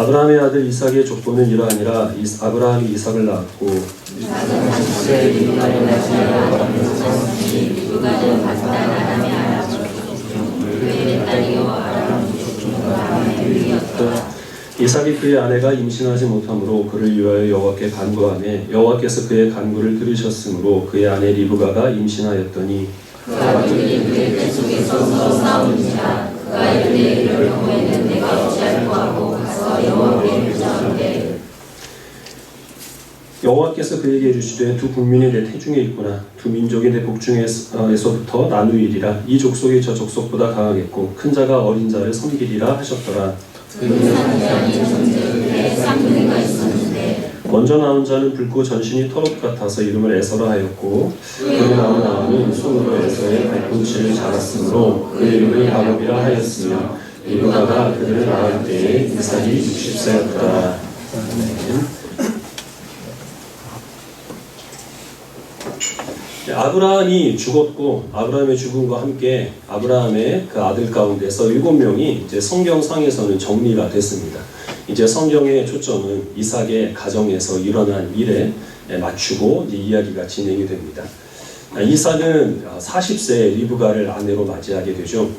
아브라함의 아들 이삭의 족보는 이러하니라. 아브라함이 이삭을 낳았고 이삭은 40세에 리브가를 낳으며 리브가는 바산 아람의 아람 그의 딸이요 아람 아람의 누이였다. 이삭이 그의 아내가 임신하지 못하므로 그를 위하여 여호와께 간구하매 여호와께서 그의 간구를 들으셨으므로 그의 아내 리브가가 임신하였더니 그 아들이 그의 뱃속에서 싸우니라. 그가 이르되 이럴 경우에는 내가 어찌할 거하고 가서 여호와께 묻자오되 여호와께서 그에게 이르시되 두 국민이 내 태중에 있구나. 두 민족이 내 복중에서부터 나누이리라. 이 족속이 저 족속보다 강하겠고 큰 자가 어린 자를 섬기리라 하셨더라. 먼저 나온 자는 붉고 전신이 털옷 같아서 이름을 에서라 하였고 그에 나온 나무는 손으로 에서의 발꿈치를 잡았으므로 그 이름을 야곱이라 하였으며 리브가가 그들을 낳을 때에 이삭이 60세였더라. 아브라함이 죽었고 아브라함의 죽음과 함께 아브라함의 그 아들 가운데서 7명이 이제 성경상에서는 정리가 됐습니다. 이제 성경의 초점은 이삭의 가정에서 일어난 일에 맞추고 이제 이야기가 진행이 됩니다. 이삭은 40세에 리브가를 아내로 맞이하게 되죠.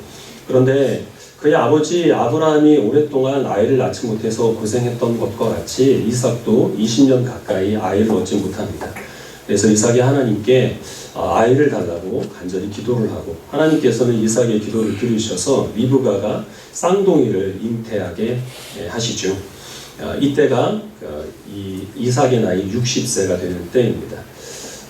그런데 그의 아버지 아브라함이 오랫동안 아이를 낳지 못해서 고생했던 것과 같이 이삭도 20년 가까이 아이를 얻지 못합니다. 그래서 이삭이 하나님께 아이를 달라고 간절히 기도를 하고 하나님께서는 이삭의 기도를 들으셔서 리브가가 쌍둥이를 잉태하게 하시죠. 이때가 이삭의 나이 60세가 되는 때입니다.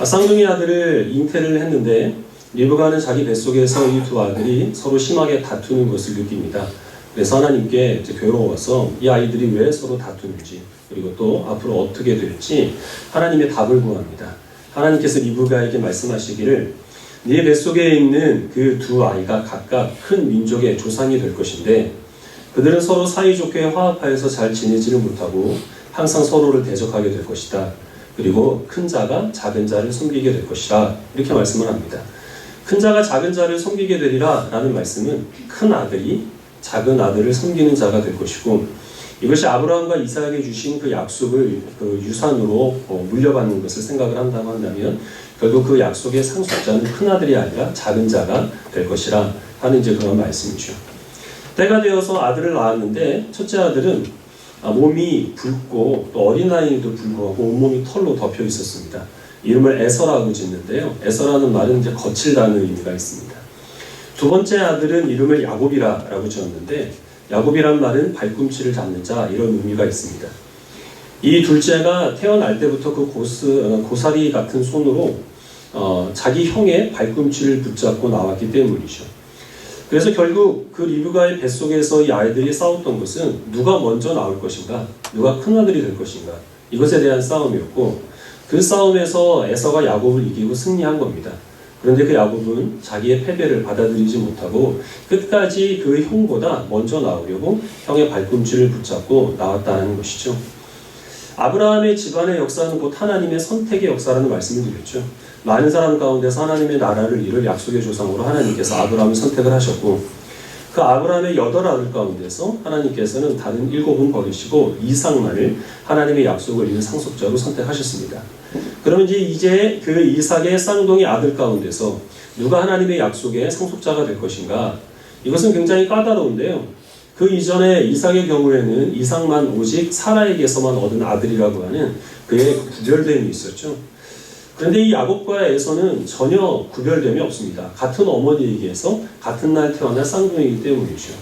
쌍둥이 아들을 잉태를 했는데 리브가는 자기 뱃속에서 이 두 아들이 서로 심하게 다투는 것을 느낍니다. 그래서 하나님께 이제 괴로워서 이 아이들이 왜 서로 다투는지 그리고 또 앞으로 어떻게 될지 하나님의 답을 구합니다. 하나님께서 리브가에게 말씀하시기를 네 뱃속에 있는 그 두 아이가 각각 큰 민족의 조상이 될 것인데 그들은 서로 사이좋게 화합하여서 잘 지내지를 못하고 항상 서로를 대적하게 될 것이다. 그리고 큰 자가 작은 자를 섬기게 될 것이다. 이렇게 말씀을 합니다. 큰 자가 작은 자를 섬기게 되리라 라는 말씀은 큰 아들이 작은 아들을 섬기는 자가 될 것이고 이것이 아브라함과 이삭에게 주신 그 약속을 그 유산으로 물려받는 것을 생각을 한다고 한다면 결국 그 약속의 상속자는 큰 아들이 아니라 작은 자가 될 것이라 하는 이제 그런 말씀이죠. 때가 되어서 아들을 낳았는데 첫째 아들은 몸이 붉고 또 어린아이에도 불구하고 온몸이 털로 덮여 있었습니다. 이름을 에서라고 짓는데요. 에서라는 말은 이제 거칠다는 의미가 있습니다. 두 번째 아들은 이름을 야곱이라고 지었는데 야곱이란 말은 발꿈치를 잡는 자 이런 의미가 있습니다. 이 둘째가 태어날 때부터 그 고사리 같은 손으로 자기 형의 발꿈치를 붙잡고 나왔기 때문이죠. 그래서 결국 그 리브가의 뱃속에서 이 아이들이 싸웠던 것은 누가 먼저 나올 것인가, 누가 큰 아들이 될 것인가 이것에 대한 싸움이었고 그 싸움에서 에서가 야곱을 이기고 승리한 겁니다. 그런데 그 야곱은 자기의 패배를 받아들이지 못하고 끝까지 그 형보다 먼저 나오려고 형의 발꿈치를 붙잡고 나왔다는 것이죠. 아브라함의 집안의 역사는 곧 하나님의 선택의 역사라는 말씀을 드렸죠. 많은 사람 가운데서 하나님의 나라를 이룰 약속의 조상으로 하나님께서 아브라함을 선택을 하셨고 그 아브라함의 8아들 가운데서 하나님께서는 다른 7은 버리시고 이삭만을 하나님의 약속을 이룬 상속자로 선택하셨습니다. 그러면 이제 그 이삭의 쌍둥이 아들 가운데서 누가 하나님의 약속의 상속자가 될 것인가? 이것은 굉장히 까다로운데요. 그 이전에 이삭의 경우에는 이삭만 오직 사라에게서만 얻은 아들이라고 하는 그의 구별됨이 있었죠. 그런데 이 야곱과 에서는 전혀 구별됨이 없습니다. 같은 어머니에게서 같은 날 태어난 쌍둥이이기 때문이죠.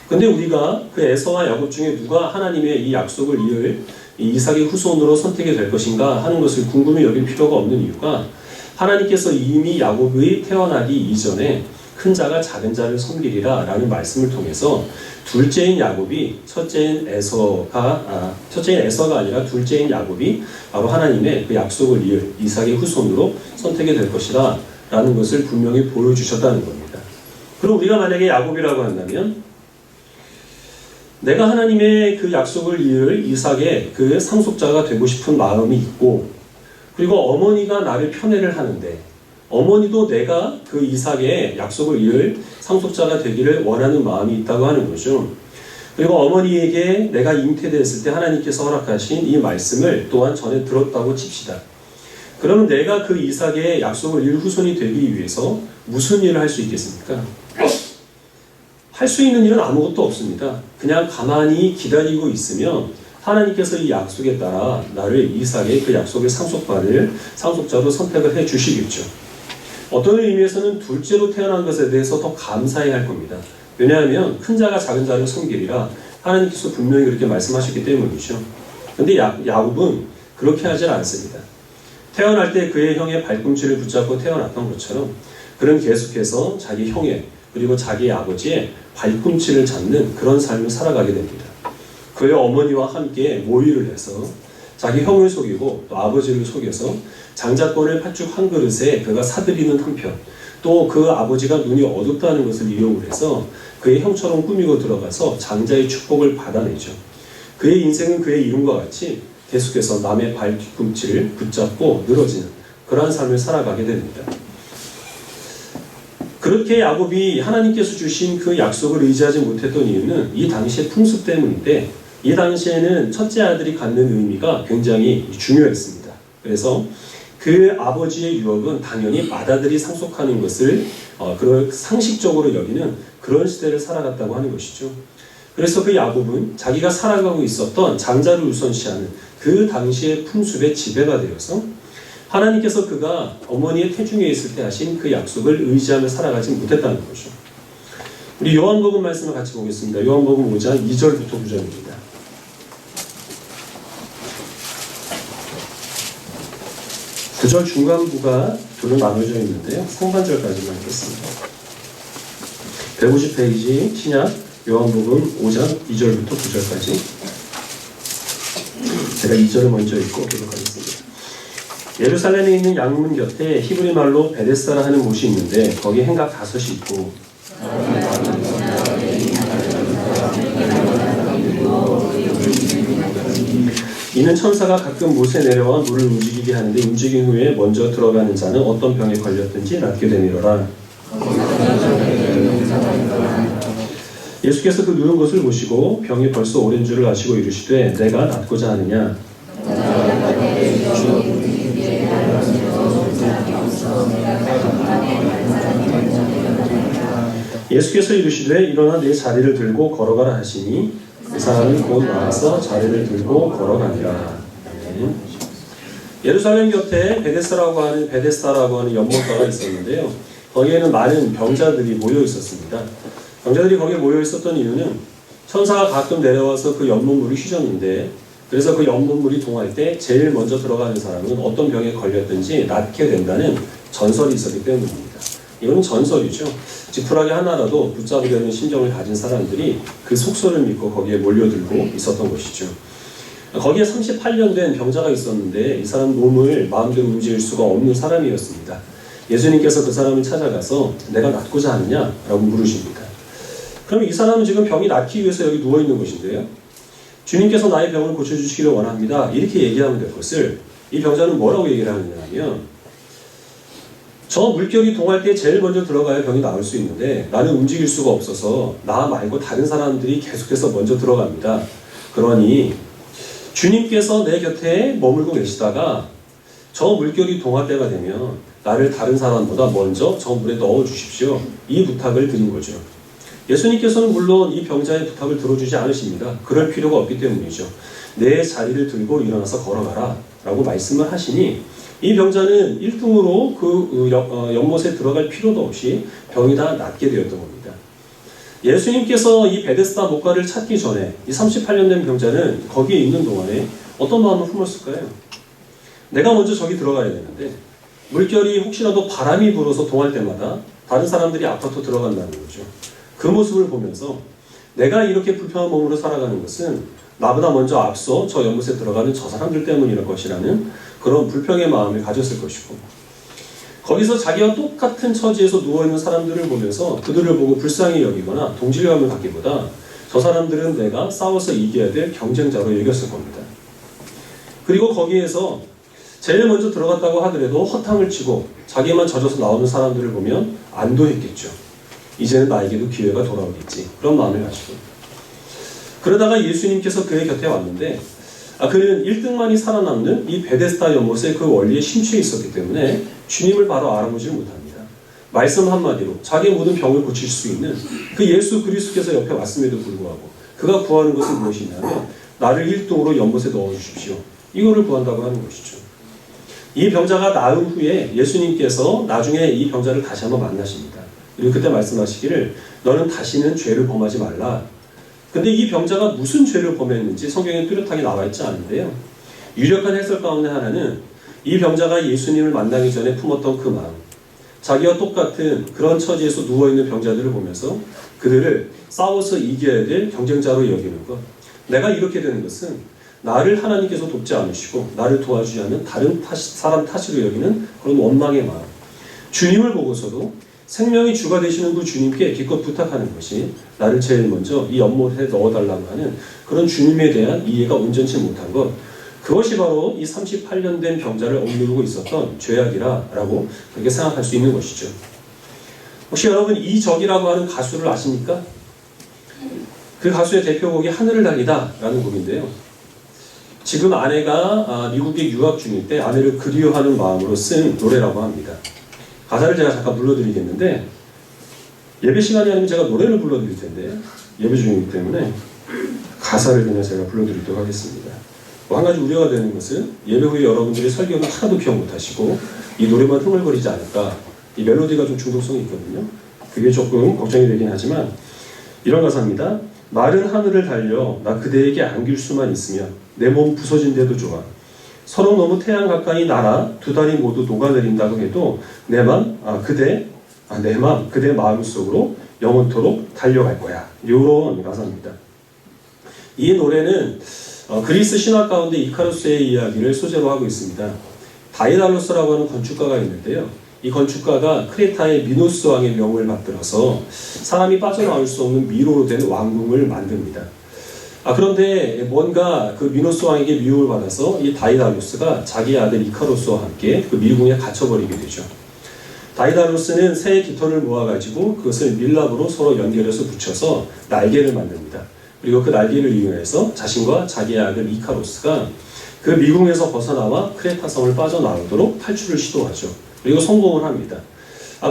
그런데 우리가 그 에서와 야곱 중에 누가 하나님의 이 약속을 이을 이 이삭의 후손으로 선택이 될 것인가 하는 것을 궁금히 여길 필요가 없는 이유가 하나님께서 이미 야곱의 태어나기 이전에 큰 자가 작은 자를 섬기리라 라는 말씀을 통해서 둘째인 야곱이 첫째인 에서가 아니라 둘째인 야곱이 바로 하나님의 그 약속을 이을 이삭의 후손으로 선택이 될 것이다 라는 것을 분명히 보여주셨다는 겁니다. 그럼 우리가 만약에 야곱이라고 한다면 내가 하나님의 그 약속을 이을 이삭의 그 상속자가 되고 싶은 마음이 있고 그리고 어머니가 나를 편애를 하는데 어머니도 내가 그 이삭의 약속을 이을 상속자가 되기를 원하는 마음이 있다고 하는 거죠. 그리고 어머니에게 내가 잉태되었을 때 하나님께서 허락하신 이 말씀을 또한 전에 들었다고 칩시다. 그러면 내가 그 이삭의 약속을 이룰 후손이 되기 위해서 무슨 일을 할 수 있겠습니까? 할 수 있는 일은 아무것도 없습니다. 그냥 가만히 기다리고 있으면 하나님께서 이 약속에 따라 나를 이삭의 그 약속을 상속받을 상속자로 선택을 해 주시겠죠. 어떤 의미에서는 둘째로 태어난 것에 대해서 더 감사해야 할 겁니다. 왜냐하면 큰 자가 작은 자를 섬기리라 하나님께서 분명히 그렇게 말씀하셨기 때문이죠. 그런데 야곱은 그렇게 하질 않습니다. 태어날 때 그의 형의 발꿈치를 붙잡고 태어났던 것처럼 그는 계속해서 자기 형의 그리고 자기 아버지의 발꿈치를 잡는 그런 삶을 살아가게 됩니다. 그의 어머니와 함께 모의를 해서 자기 형을 속이고 또 아버지를 속여서 장자권을 팥죽 한 그릇에 그가 사들이는 한편 또 그 아버지가 눈이 어둡다는 것을 이용을 해서 그의 형처럼 꾸미고 들어가서 장자의 축복을 받아내죠. 그의 인생은 그의 이름과 같이 계속해서 남의 발 뒤꿈치를 붙잡고 늘어지는 그러한 삶을 살아가게 됩니다. 그렇게 야곱이 하나님께서 주신 그 약속을 의지하지 못했던 이유는 이 당시의 풍습 때문인데 이 당시에는 첫째 아들이 갖는 의미가 굉장히 중요했습니다. 그래서 그 아버지의 유업은 당연히 맏아들이 상속하는 것을 그런 상식적으로 여기는 그런 시대를 살아갔다고 하는 것이죠. 그래서 그 야곱은 자기가 살아가고 있었던 장자를 우선시하는 그 당시의 풍습에 지배가 되어서 하나님께서 그가 어머니의 태중에 있을 때 하신 그 약속을 의지하며 살아가지 못했다는 거죠. 우리 요한복음 말씀을 같이 보겠습니다. 요한복음 5장 2절부터 9절입니다. 9절 중간부가 둘로 나눠져 있는데요. 상반절까지만 읽겠습니다. 150페이지 신약 요한복음 5장 2절부터 9절까지 제가 2절을 먼저 읽고 기록하겠습니다. 예루살렘에 있는 양문 곁에 히브리 말로 베데스다라 하는 곳이 있는데 거기 행각 5이 있고 이는 천사가 가끔 못에 내려와 물을 움직이게 하는데 움직인 후에 먼저 들어가는 자는 어떤 병에 걸렸든지 낫게 되미로라. 예수께서 그 누운 것을 보시고 병이 벌써 오랜 줄을 아시고 이르시되 내가 낫고자 하느냐. 예수께서 이르시되 일어나 내 자리를 들고 걸어가라 하시니 그 사람이 곧 나와서 자리를 들고 걸어가니라. 예루살렘 곁에 베데스다라고 하는 연못가가 있었는데요. 거기에는 많은 병자들이 모여 있었습니다. 병자들이 거기에 모여 있었던 이유는 천사가 가끔 내려와서 그 연못물을 휘젓는데 그래서 그 연못물이 동할 때 제일 먼저 들어가는 사람은 어떤 병에 걸렸든지 낫게 된다는 전설이 있었기 때문입니다. 이건 전설이죠. 지푸라기 하나라도 붙잡으려는 심정을 가진 사람들이 그 속설을 믿고 거기에 몰려들고 있었던 것이죠. 거기에 38년 된 병자가 있었는데 이 사람 몸을 마음대로 움직일 수가 없는 사람이었습니다. 예수님께서 그 사람을 찾아가서 내가 낫고자 하느냐? 라고 물으십니다. 그럼 이 사람은 지금 병이 낫기 위해서 여기 누워있는 것인데요. 주님께서 나의 병을 고쳐주시기를 원합니다. 이렇게 얘기하면 될 것을 이 병자는 뭐라고 얘기를 하느냐 하면 저 물결이 동할 때 제일 먼저 들어가야 병이 나을 수 있는데 나는 움직일 수가 없어서 나 말고 다른 사람들이 계속해서 먼저 들어갑니다. 그러니 주님께서 내 곁에 머물고 계시다가 저 물결이 동할 때가 되면 나를 다른 사람보다 먼저 저 물에 넣어 주십시오. 이 부탁을 드린 거죠. 예수님께서는 물론 이 병자의 부탁을 들어주지 않으십니다. 그럴 필요가 없기 때문이죠. 내 자리를 들고 일어나서 걸어가라 라고 말씀을 하시니 이 병자는 1등으로 그 연못에 들어갈 필요도 없이 병이 다 낫게 되었던 겁니다. 예수님께서 이 베데스다 목가를 찾기 전에 이 38년 된 병자는 거기에 있는 동안에 어떤 마음을 품었을까요? 내가 먼저 저기 들어가야 되는데 물결이 혹시라도 바람이 불어서 동할 때마다 다른 사람들이 앞으로 들어간다는 거죠. 그 모습을 보면서 내가 이렇게 불편한 몸으로 살아가는 것은 나보다 먼저 앞서 저 연못에 들어가는 저 사람들 때문일 것이라는 그런 불평의 마음을 가졌을 것이고 거기서 자기와 똑같은 처지에서 누워있는 사람들을 보면서 그들을 보고 불쌍히 여기거나 동질감을 갖기보다 저 사람들은 내가 싸워서 이겨야 될 경쟁자로 여겼을 겁니다. 그리고 거기에서 제일 먼저 들어갔다고 하더라도 허탕을 치고 자기만 젖어서 나오는 사람들을 보면 안도했겠죠. 이제는 나에게도 기회가 돌아오겠지. 그런 마음을 가지고 그러다가 예수님께서 그의 곁에 왔는데 그는 1등만이 살아남는 이 베데스다 연못의 그 원리에 심취해 있었기 때문에 주님을 바로 알아보지 못합니다. 말씀 한마디로 자기의 모든 병을 고칠 수 있는 그 예수 그리스도께서 옆에 왔음에도 불구하고 그가 구하는 것은 무엇이냐면 나를 1등으로 연못에 넣어주십시오. 이거를 구한다고 하는 것이죠. 이 병자가 나은 후에 예수님께서 나중에 이 병자를 다시 한번 만나십니다. 그리고 그때 말씀하시기를 너는 다시는 죄를 범하지 말라. 근데 이 병자가 무슨 죄를 범했는지 성경에 뚜렷하게 나와 있지 않은데요. 유력한 해설 가운데 하나는 이 병자가 예수님을 만나기 전에 품었던 그 마음, 자기와 똑같은 그런 처지에서 누워있는 병자들을 보면서 그들을 싸워서 이겨야 될 경쟁자로 여기는 것. 내가 이렇게 되는 것은 나를 하나님께서 돕지 않으시고 나를 도와주지 않는 다른 사람 탓으로 여기는 그런 원망의 마음. 주님을 보고서도 생명의 주가 되시는 그 주님께 기껏 부탁하는 것이 나를 제일 먼저 이 연못에 넣어달라고 하는 그런 주님에 대한 이해가 온전치 못한 것. 그것이 바로 이 38년 된 병자를 억누르고 있었던 죄악이라고 그렇게 생각할 수 있는 것이죠. 혹시 여러분 이적이라고 하는 가수를 아십니까? 그 가수의 대표곡이 하늘을 달리다 라는 곡인데요. 지금 아내가 미국에 유학 중일 때 아내를 그리워하는 마음으로 쓴 노래라고 합니다. 가사를 제가 잠깐 불러드리겠는데 예배 시간이 아니면 제가 노래를 불러드릴 텐데 예배 중이기 때문에 가사를 그냥 제가 불러드리도록 하겠습니다. 한 가지 우려가 되는 것은 예배 후에 여러분들이 설교는 하나도 기억 못하시고 이 노래만 흥얼거리지 않을까. 이 멜로디가 좀 중독성이 있거든요. 그게 조금 걱정이 되긴 하지만 이런 가사입니다. 마른 하늘을 달려 나 그대에게 안길 수만 있으면 내 몸 부서진데도 좋아. 서로 너무 태양 가까이 날아 두 다리 모두 녹아내린다고 해도 내 맘 그대 마음속으로 영원토록 달려갈 거야. 이런 가사입니다. 이 노래는 그리스 신화 가운데 이카루스의 이야기를 소재로 하고 있습니다. 다이달로스라고 하는 건축가가 있는데요. 이 건축가가 크레타의 미노스 왕의 명을 받들어서 사람이 빠져나올 수 없는 미로로 된 왕궁을 만듭니다. 그런데 뭔가 그 미노스 왕에게 미움을 받아서 이 다이달로스가 자기 아들 이카루스와 함께 그 미궁에 갇혀버리게 되죠. 다이달로스는 새의 깃털을 모아가지고 그것을 밀랍으로 서로 연결해서 붙여서 날개를 만듭니다. 그리고 그 날개를 이용해서 자신과 자기의 아들 이카루스가 그 미궁에서 벗어나와 크레타 성을 빠져나오도록 탈출을 시도하죠. 그리고 성공을 합니다.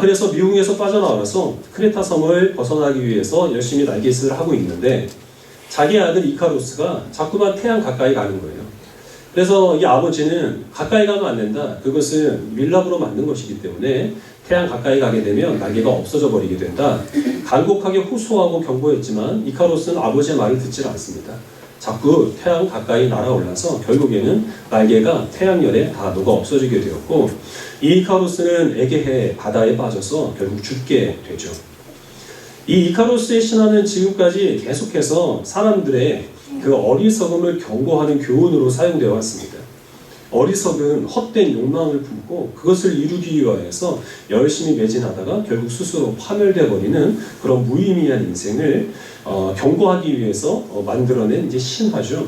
그래서 미궁에서 빠져나와서 크레타 성을 벗어나기 위해서 열심히 날갯짓을 하고 있는데 자기 아들 이카루스가 자꾸만 태양 가까이 가는 거예요. 그래서 이 아버지는 가까이 가면 안 된다. 그것은 밀랍으로 만든 것이기 때문에 태양 가까이 가게 되면 날개가 없어져 버리게 된다. 간곡하게 호소하고 경고했지만 이카루스는 아버지의 말을 듣지 않습니다. 자꾸 태양 가까이 날아올라서 결국에는 날개가 태양열에 다 녹아 없어지게 되었고 이 이카루스는 에게해 바다에 빠져서 결국 죽게 되죠. 이 이카루스의 신화는 지금까지 계속해서 사람들의 그 어리석음을 경고하는 교훈으로 사용되어 왔습니다. 어리석은 헛된 욕망을 품고 그것을 이루기 위하여서 열심히 매진하다가 결국 스스로 파멸되어 버리는 그런 무의미한 인생을 경고하기 위해서 만들어낸 이제 신화죠.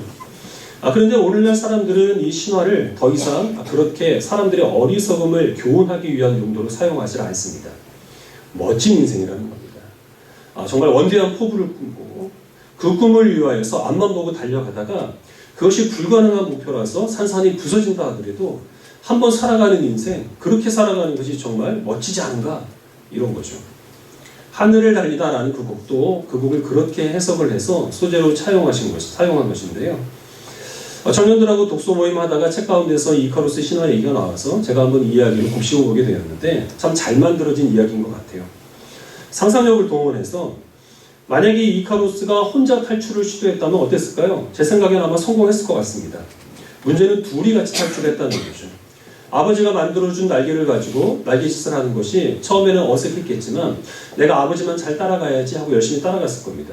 그런데 오늘날 사람들은 이 신화를 더 이상 그렇게 사람들의 어리석음을 교훈하기 위한 용도로 사용하지 않습니다. 멋진 인생이라는 겁니다. 정말 원대한 포부를 꿈고 그 꿈을 위하여서 앞만 보고 달려가다가 그것이 불가능한 목표라서 산산이 부서진다 하더라도 한번 살아가는 인생, 그렇게 살아가는 것이 정말 멋지지 않은가 이런 거죠. 하늘을 달리다라는 그 곡도 그 곡을 그렇게 해석을 해서 소재로 사용한 것인데요. 청년들하고 독서 모임 하다가 책 가운데서 이카루스 신화 얘기가 나와서 제가 한번 이 이야기를 곱씹어 보게 되었는데 참 잘 만들어진 이야기인 것 같아요. 상상력을 동원해서 만약에 이카루스가 혼자 탈출을 시도했다면 어땠을까요? 제 생각엔 아마 성공했을 것 같습니다. 문제는 둘이 같이 탈출했다는 거죠. 아버지가 만들어준 날개를 가지고 날개짓을 하는 것이 처음에는 어색했겠지만 내가 아버지만 잘 따라가야지 하고 열심히 따라갔을 겁니다.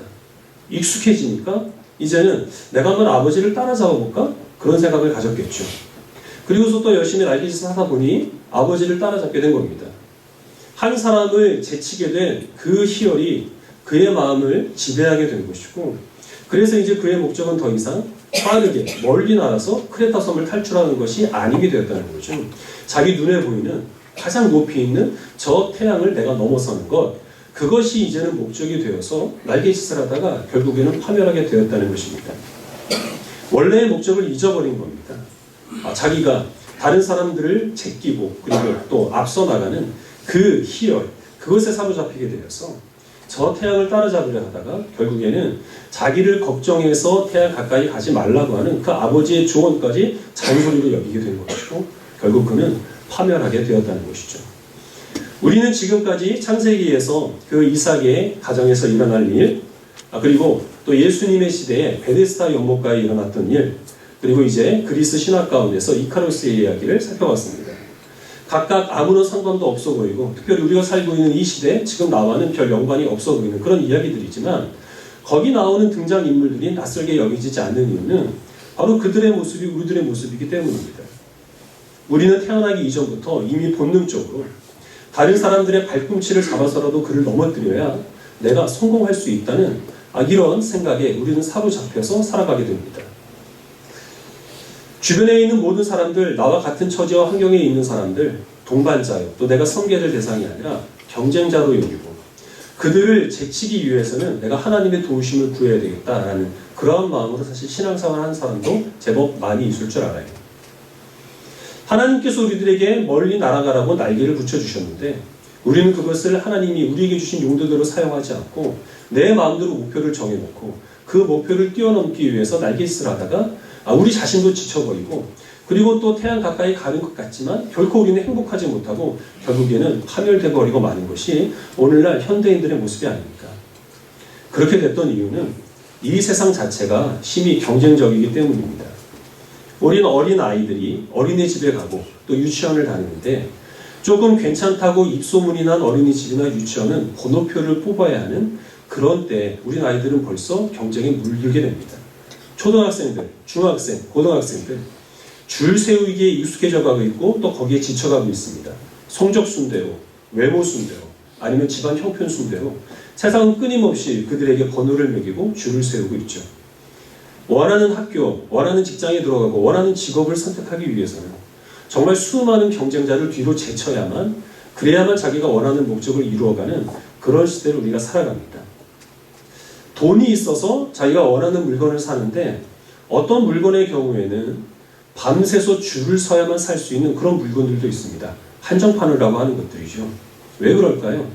익숙해지니까 이제는 내가 한번 아버지를 따라잡아볼까? 그런 생각을 가졌겠죠. 그리고서 또 열심히 날개짓을 하다 보니 아버지를 따라잡게 된 겁니다. 한 사람을 제치게 된 그 희열이 그의 마음을 지배하게 된 것이고 그래서 이제 그의 목적은 더 이상 빠르게 멀리 날아서 크레타 섬을 탈출하는 것이 아니게 되었다는 거죠. 자기 눈에 보이는 가장 높이 있는 저 태양을 내가 넘어서는 것, 그것이 이제는 목적이 되어서 날갯짓을 하다가 결국에는 파멸하게 되었다는 것입니다. 원래의 목적을 잊어버린 겁니다. 자기가 다른 사람들을 제끼고 그리고 또 앞서 나가는 그 희열, 그것에 사로잡히게 되어서 저 태양을 따라잡으려 하다가 결국에는 자기를 걱정해서 태양 가까이 가지 말라고 하는 그 아버지의 조언까지 잔소리로 여기게 된 것이고 결국 그는 파멸하게 되었다는 것이죠. 우리는 지금까지 창세기에서 그 이삭의 가정에서 일어날 일, 그리고 또 예수님의 시대에 베데스다 연못가에 일어났던 일, 그리고 이제 그리스 신화 가운데서 이카루스의 이야기를 살펴봤습니다. 각각 아무런 상관도 없어 보이고 특별히 우리가 살고 있는 이 시대에 지금 나와는 별 연관이 없어 보이는 그런 이야기들이지만 거기 나오는 등장인물들이 낯설게 여기지지 않는 이유는 바로 그들의 모습이 우리들의 모습이기 때문입니다. 우리는 태어나기 이전부터 이미 본능적으로 다른 사람들의 발꿈치를 잡아서라도 그를 넘어뜨려야 내가 성공할 수 있다는 이런 생각에 우리는 사로잡혀서 살아가게 됩니다. 주변에 있는 모든 사람들, 나와 같은 처지와 환경에 있는 사람들, 동반자요, 또 내가 섬겨야 될 대상이 아니라 경쟁자로 여기고 그들을 제치기 위해서는 내가 하나님의 도우심을 구해야 되겠다라는 그러한 마음으로 사실 신앙생활 하는 사람도 제법 많이 있을 줄 알아요. 하나님께서 우리들에게 멀리 날아가라고 날개를 붙여주셨는데 우리는 그것을 하나님이 우리에게 주신 용도대로 사용하지 않고 내 마음대로 목표를 정해놓고 그 목표를 뛰어넘기 위해서 날갯짓을 하다가 우리 자신도 지쳐버리고 그리고 또 태양 가까이 가는 것 같지만 결코 우리는 행복하지 못하고 결국에는 파멸되어버리고 마는 것이 오늘날 현대인들의 모습이 아닙니까? 그렇게 됐던 이유는 이 세상 자체가 심히 경쟁적이기 때문입니다. 우리는 어린 아이들이 어린이집에 가고 또 유치원을 다니는데 조금 괜찮다고 입소문이 난 어린이집이나 유치원은 번호표를 뽑아야 하는 그런 때 우리 아이들은 벌써 경쟁에 물들게 됩니다. 초등학생들, 중학생, 고등학생들 줄 세우기에 익숙해져 가고 있고 또 거기에 지쳐가고 있습니다. 성적 순대로, 외모 순대로, 아니면 집안 형편 순대로 세상은 끊임없이 그들에게 번호를 매기고 줄을 세우고 있죠. 원하는 학교, 원하는 직장에 들어가고 원하는 직업을 선택하기 위해서는 정말 수많은 경쟁자를 뒤로 제쳐야만 그래야만 자기가 원하는 목적을 이루어가는 그런 시대를 우리가 살아갑니다. 돈이 있어서 자기가 원하는 물건을 사는데 어떤 물건의 경우에는 밤새서 줄을 서야만 살 수 있는 그런 물건들도 있습니다. 한정판이라고 하는 것들이죠. 왜 그럴까요?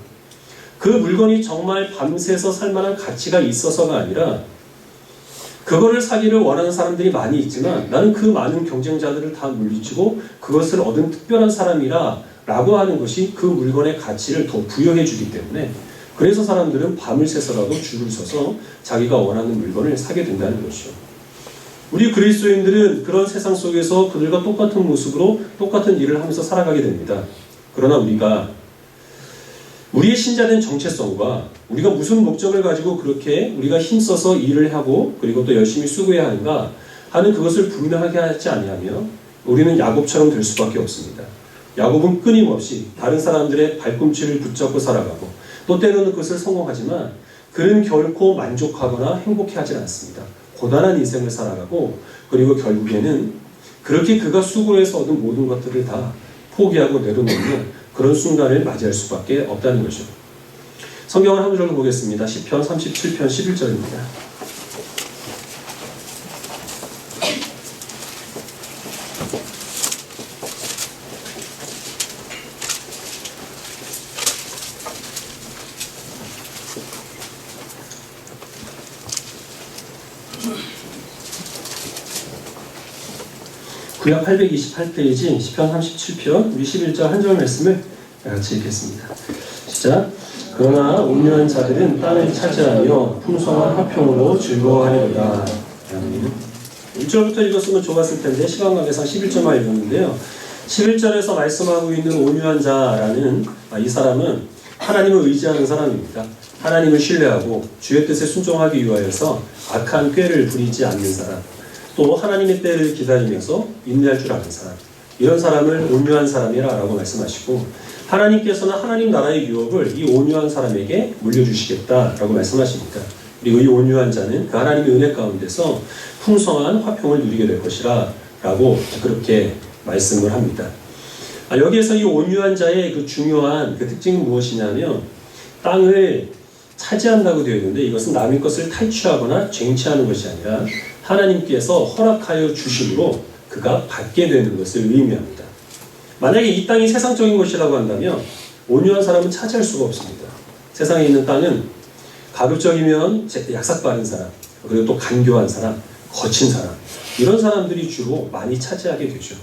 그 물건이 정말 밤새서 살 만한 가치가 있어서가 아니라 그거를 사기를 원하는 사람들이 많이 있지만 나는 그 많은 경쟁자들을 다 물리치고 그것을 얻은 특별한 사람이라 라고 하는 것이 그 물건의 가치를 더 부여해 주기 때문에 그래서 사람들은 밤을 새서라도 줄을 서서 자기가 원하는 물건을 사게 된다는 것이죠. 우리 그리스도인들은 그런 세상 속에서 그들과 똑같은 모습으로 똑같은 일을 하면서 살아가게 됩니다. 그러나 우리의 신자된 정체성과 우리가 무슨 목적을 가지고 그렇게 우리가 힘써서 일을 하고 그리고 또 열심히 수고해야 하는가 하는 그것을 분명하게 하지 아니하면 우리는 야곱처럼 될 수밖에 없습니다. 야곱은 끊임없이 다른 사람들의 발꿈치를 붙잡고 살아가고 또 때로는 그것을 성공하지만 그는 결코 만족하거나 행복해하지 않습니다. 고단한 인생을 살아가고 그리고 결국에는 그렇게 그가 수고해서 얻은 모든 것들을 다 포기하고 내려놓는 그런 순간을 맞이할 수밖에 없다는 거죠. 성경을 한 구절로 보겠습니다. 시편 37편 11절입니다. 구약 828페이지 시편 37편 우리 11절 한 절 말씀을 같이 읽겠습니다. 시작. 그러나 온유한 자들은 땅을 차지하며 풍성한 화평으로 즐거워하리로다. 1절부터 읽었으면 좋았을 텐데 시간 관계상 11절만 읽었는데요. 11절에서 말씀하고 있는 온유한 자라는 이 사람은 하나님을 의지하는 사람입니다. 하나님을 신뢰하고 주의 뜻에 순종하기 위하여서 악한 꾀를 부리지 않는 사람, 또 하나님의 때를 기다리면서 인내할 줄 아는 사람, 이런 사람을 온유한 사람이라고 말씀하시고 하나님께서는 하나님 나라의 유업을 이 온유한 사람에게 물려주시겠다라고 말씀하십니다. 그리고 이 온유한 자는 그 하나님의 은혜 가운데서 풍성한 화평을 누리게 될 것이라 라고 그렇게 말씀을 합니다. 여기에서 이 온유한 자의 그 중요한 그 특징은 무엇이냐면 땅을 차지한다고 되어 있는데 이것은 남의 것을 탈취하거나 쟁취하는 것이 아니라 하나님께서 허락하여 주심으로 그가 받게 되는 것을 의미합니다. 만약에 이 땅이 세상적인 것이라고 한다면 온유한 사람은 차지할 수가 없습니다. 세상에 있는 땅은 가급적이면 약삭 빠른 사람, 그리고 또 간교한 사람, 거친 사람, 이런 사람들이 주로 많이 차지하게 되죠.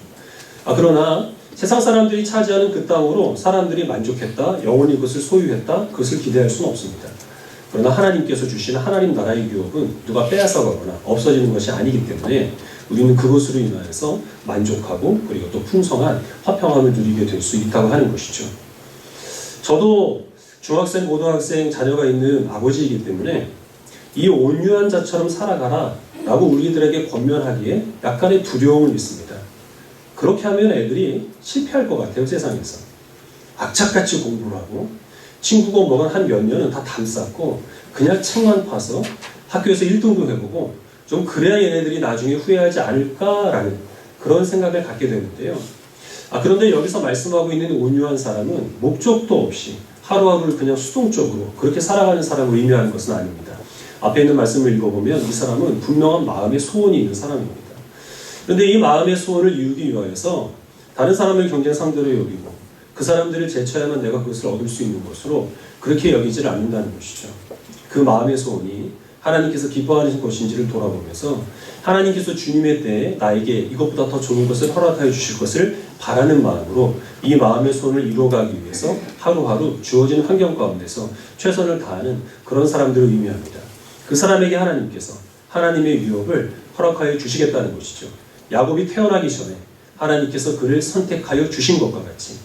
그러나 세상 사람들이 차지하는 그 땅으로 사람들이 만족했다, 영원히 그것을 소유했다, 그것을 기대할 수는 없습니다. 그러나 하나님께서 주신 하나님 나라의 유업은 누가 빼앗아가거나 없어지는 것이 아니기 때문에 우리는 그것으로 인하여서 만족하고 그리고 또 풍성한 화평함을 누리게 될 수 있다고 하는 것이죠. 저도 중학생, 고등학생 자녀가 있는 아버지이기 때문에 이 온유한 자처럼 살아가라 라고 우리들에게 권면하기에 약간의 두려움을 믿습니다. 그렇게 하면 애들이 실패할 것 같아요. 세상에서 악착같이 공부를 하고 친구 공부가 한 몇 년은 다 담쌓고 그냥 책만 파서 학교에서 1등도 해보고 좀 그래야 얘네들이 나중에 후회하지 않을까라는 그런 생각을 갖게 되는데요. 그런데 여기서 말씀하고 있는 온유한 사람은 목적도 없이 하루하루를 그냥 수동적으로 그렇게 살아가는 사람을 의미하는 것은 아닙니다. 앞에 있는 말씀을 읽어보면 이 사람은 분명한 마음의 소원이 있는 사람입니다. 그런데 이 마음의 소원을 이루기 위하여서 다른 사람을 경쟁 상대로 여기고 그 사람들을 제쳐야만 내가 그것을 얻을 수 있는 것으로 그렇게 여기지를 않는다는 것이죠. 그 마음의 소원이 하나님께서 기뻐하는 것인지를 돌아보면서 하나님께서 주님의 때에 나에게 이것보다 더 좋은 것을 허락하여 주실 것을 바라는 마음으로 이 마음의 소원을 이루어가기 위해서 하루하루 주어진 환경 가운데서 최선을 다하는 그런 사람들을 의미합니다. 그 사람에게 하나님께서 하나님의 유업을 허락하여 주시겠다는 것이죠. 야곱이 태어나기 전에 하나님께서 그를 선택하여 주신 것과 같이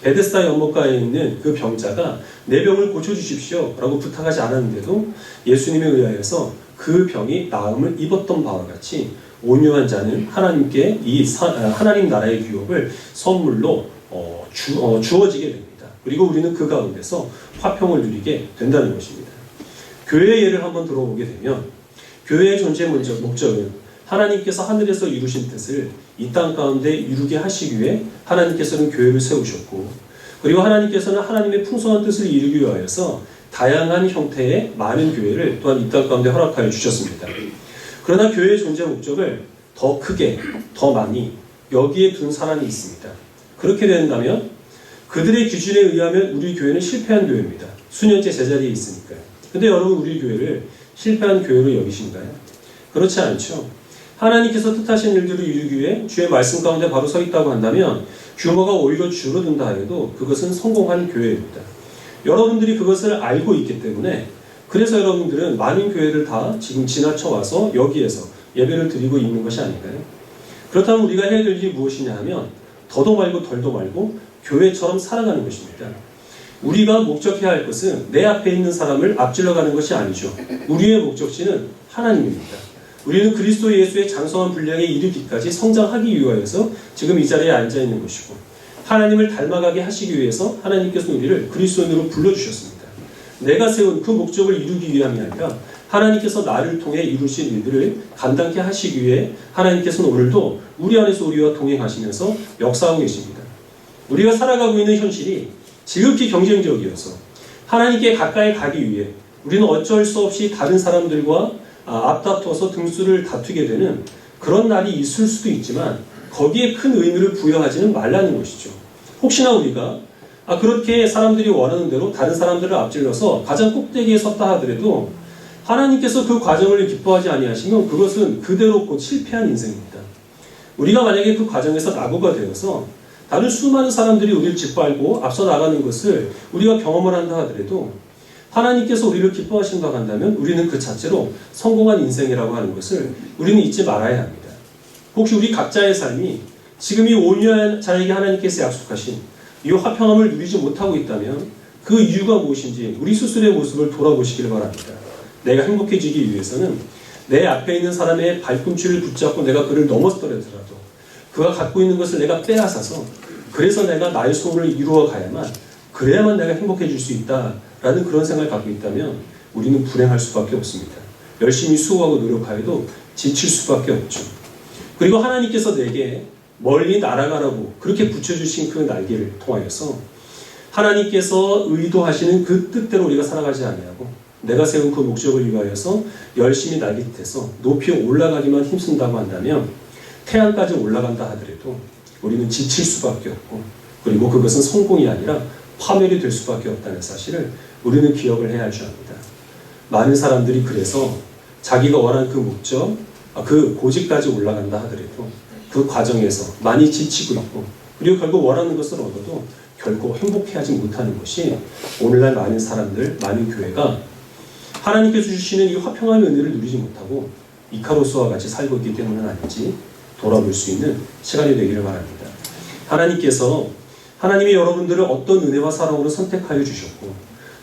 베데스다 연못가에 있는 그 병자가 내 병을 고쳐주십시오 라고 부탁하지 않았는데도 예수님에 의하여서 그 병이 나음을 입었던 바와 같이 온유한 자는 하나님께 하나님 나라의 유업을 선물로 주어지게 됩니다. 그리고 우리는 그 가운데서 화평을 누리게 된다는 것입니다. 교회의 예를 한번 들어보게 되면 교회의 존재 목적은 하나님께서 하늘에서 이루신 뜻을 이 땅 가운데 이루게 하시기 위해 하나님께서는 교회를 세우셨고 그리고 하나님께서는 하나님의 풍성한 뜻을 이루기 위하여서 다양한 형태의 많은 교회를 또한 이 땅 가운데 허락하여 주셨습니다. 그러나 교회의 존재 목적을 더 크게, 더 많이 여기에 둔 사람이 있습니다. 그렇게 된다면 그들의 기준에 의하면 우리 교회는 실패한 교회입니다. 수년째 제자리에 있으니까요. 근데 여러분 우리 교회를 실패한 교회로 여기신가요? 그렇지 않죠. 하나님께서 뜻하신 일들을 이루기 위해 주의 말씀 가운데 바로 서 있다고 한다면 규모가 오히려 줄어든다 해도 그것은 성공한 교회입니다. 여러분들이 그것을 알고 있기 때문에 그래서 여러분들은 많은 교회를 다 지금 지나쳐 와서 여기에서 예배를 드리고 있는 것이 아닌가요? 그렇다면 우리가 해야 될 일이 무엇이냐 하면 더도 말고 덜도 말고 교회처럼 살아가는 것입니다. 우리가 목적해야 할 것은 내 앞에 있는 사람을 앞질러가는 것이 아니죠. 우리의 목적지는 하나님입니다. 우리는 그리스도 예수의 장성한 분량에 이르기까지 성장하기 위하여서 지금 이 자리에 앉아있는 것이고 하나님을 닮아가게 하시기 위해서 하나님께서 우리를 그리스도인으로 불러주셨습니다. 내가 세운 그 목적을 이루기 위함이 아니라 하나님께서 나를 통해 이루신 일들을 감당케 하시기 위해 하나님께서는 오늘도 우리 안에서 우리와 동행하시면서 역사하고 계십니다. 우리가 살아가고 있는 현실이 지극히 경쟁적이어서 하나님께 가까이 가기 위해 우리는 어쩔 수 없이 다른 사람들과 앞다퉈서 등수를 다투게 되는 그런 날이 있을 수도 있지만 거기에 큰 의미를 부여하지는 말라는 것이죠. 혹시나 우리가 그렇게 사람들이 원하는 대로 다른 사람들을 앞질러서 가장 꼭대기에 섰다 하더라도 하나님께서 그 과정을 기뻐하지 아니하시면 그것은 그대로 곧 실패한 인생입니다. 우리가 만약에 그 과정에서 낙오가 되어서 다른 수많은 사람들이 우리를 짓밟고 앞서 나가는 것을 우리가 경험을 한다 하더라도 하나님께서 우리를 기뻐하신다고 한다면 우리는 그 자체로 성공한 인생이라고 하는 것을 우리는 잊지 말아야 합니다. 혹시 우리 각자의 삶이 지금 이 온유한 자에게 하나님께서 약속하신 이 화평함을 누리지 못하고 있다면 그 이유가 무엇인지 우리 스스로의 모습을 돌아보시길 바랍니다. 내가 행복해지기 위해서는 내 앞에 있는 사람의 발꿈치를 붙잡고 내가 그를 넘어서더라도 그가 갖고 있는 것을 내가 빼앗아서 그래서 내가 나의 소원을 이루어 가야만 그래야만 내가 행복해질 수 있다라는 그런 생각을 갖고 있다면 우리는 불행할 수밖에 없습니다. 열심히 수고하고 노력하여도 지칠 수밖에 없죠. 그리고 하나님께서 내게 멀리 날아가라고 그렇게 붙여주신 그 날개를 통하여서 하나님께서 의도하시는 그 뜻대로 우리가 살아가지 아니하고 내가 세운 그 목적을 위하여서 열심히 날깃해서 높이 올라가기만 힘쓴다고 한다면 태양까지 올라간다 하더라도 우리는 지칠 수밖에 없고 그리고 그것은 성공이 아니라 파멸이 될 수밖에 없다는 사실을 우리는 기억을 해야 할 줄 압니다. 많은 사람들이 그래서 자기가 원한 그 목적, 그 고지까지 올라간다 하더라도 그 과정에서 많이 지치고 있고 그리고 결국 원하는 것을 얻어도 결코 행복해하지 못하는 것이 오늘날 많은 사람들, 많은 교회가 하나님께서 주시는 이 화평한 은혜를 누리지 못하고 이카로스와 같이 살고 있기 때문은 아닌지 돌아볼 수 있는 시간이 되기를 바랍니다. 하나님이 여러분들을 어떤 은혜와 사랑으로 선택하여 주셨고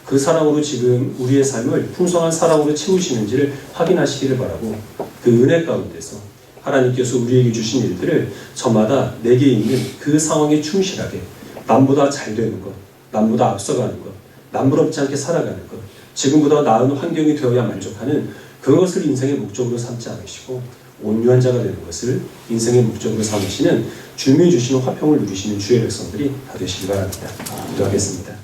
그 사랑으로 지금 우리의 삶을 풍성한 사랑으로 채우시는지를 확인하시기를 바라고 그 은혜 가운데서 하나님께서 우리에게 주신 일들을 저마다 내게 있는 그 상황에 충실하게 남보다 잘 되는 것, 남보다 앞서가는 것, 남부럽지 않게 살아가는 것, 지금보다 나은 환경이 되어야 만족하는 그것을 인생의 목적으로 삼지 않으시고 온유한 자가 되는 것을 인생의 목적으로 삼으시는 주님이 주시는 화평을 누리시는 주의 백성들이 다 되시기 바랍니다. 기도하겠습니다.